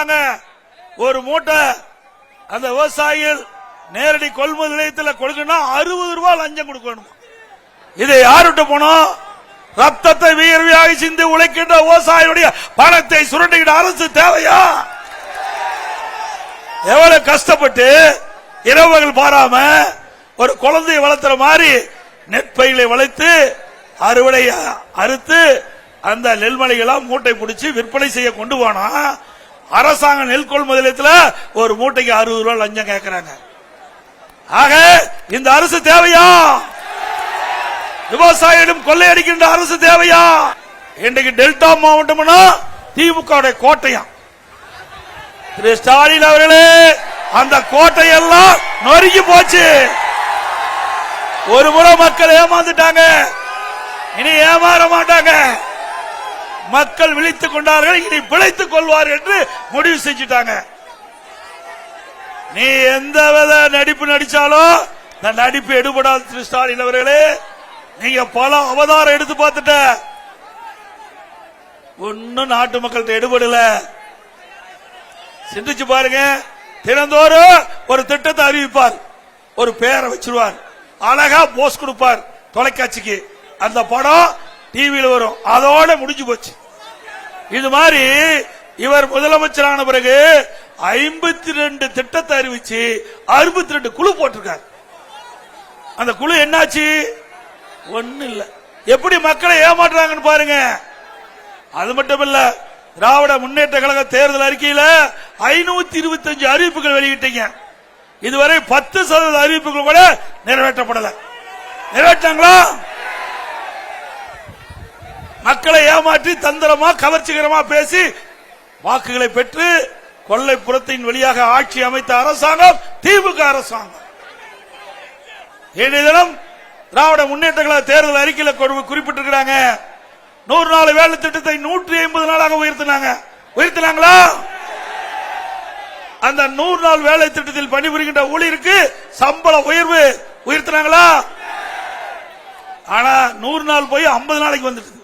சொல்றாங்க, ஒரு மூட்டை அந்த விவசாயிகள் நேரடி கொள்முதல் நிலையத்தில் கொடுக்கணும்னா 60 ரூபாய் லஞ்சம் கொடுக்கணும். இதை யாருட்ட போனோம்? ரத்தத்தை வியர்வையாக சிந்து உழைக்கின்ற விவசாயியுடைய பணத்தை சுரண்டுகிற அரசு தேவையா? எவ்வளவு கஷ்டப்பட்டு இரவுகள் பாராம ஒரு குழந்தையை வளர்த்துற மாதிரி நெற்பயிர்களை வளைத்து அறுவடை அறுத்து அந்த நெல்மலைகளாம் மூட்டை பிடிச்சி விற்பனை செய்ய கொண்டு போனா அரசாங்க நெல் கொள்முதலத்தில் ஒரு மூட்டைக்கு 60 ரூபாய் லஞ்சம் கேட்கிறாங்க. ஆக இந்த அரசு தேவையா? விவசாயியிடம் கொள்ளையடிக்கின்ற அரசு தேவையா? இன்றைக்கு டெல்டா மாவட்டம்னா திமுக கோட்டையாம். திரு ஸ்டாலின் அவர்களே, அந்த கோட்டையெல்லாம் நொறுங்கி போச்சு. ஒரு முறை மக்கள் ஏமாந்துட்டாங்க, இனி ஏமாற மாட்டாங்க. மக்கள் விழித்துக் கொண்டார்கள், இனி பிழைத்துக் கொள்வார் என்று முடிவு செஞ்சுட்டாங்க. நீ எந்த வித நடிப்பு நடிச்சாலும் இந்த நடிப்பு எடுபடாது. திரு ஸ்டாலின் அவர்களே, நீங்க பல அவதாரம் எடுத்து பார்த்துட்ட, ஒன்னும் நாட்டு மக்கள்கிட்ட எடுபடல. சிந்திச்சு பாருங்க. தினந்தோறும் ஒரு திட்டத்தை அறிவிப்பார், ஒரு பேரை வச்சிருவார், அழகா போஸ் கொடுப்பார் தொலைக்காட்சிக்கு, அந்த படம் டிவியில் வரும், அதோட முடிஞ்சு போச்சு. இது மாதிரி இவர் முதலமைச்சரான பிறகு 52 திட்டத்தை அறிவிச்சு 62 குழு போட்டிருக்கார். அந்த குழு என்னாச்சு? ஒண்ணு இல்ல. எப்படி மக்களை ஏமாற்றுறாங்கன்னு பாருங்க. அது மட்டும் இல்ல, திராவிட முன்னேற்ற கழக தேர்தல் அறிக்கையில 525 அறிவிப்புகள் வெளியிட்டீங்க. இதுவரை 10% அறிவிப்புகள் கூட நிறைவேற்றப்படல. நிறைவேற்றாங்களா? மக்களை ஏமாற்றி தந்திரமா கவர்ச்சிகரமா பேசி வாக்குகளை பெற்று கொள்ளைப்புறத்தின் வழியாக ஆட்சி அமைத்த அரசாங்கம் திமுக அரசாங்கம். இன்றைய தினம் திராவிட முன்னேற்ற கழக தேர்தல் அறிக்கையில் குறிப்பிட்டிருக்கிறாங்க, 100 நாள் வேலை திட்டத்தை 150 நாளாக உயர்த்தினாங்களா? அந்த 100 நாள் வேலை திட்டத்தில் பணிபுரிகின்ற ஊழியருக்கு சம்பள உயர்வு உயர்த்தினாங்களா? ஆனா 100 நாள் போய் 50 நாளைக்கு வந்துட்டு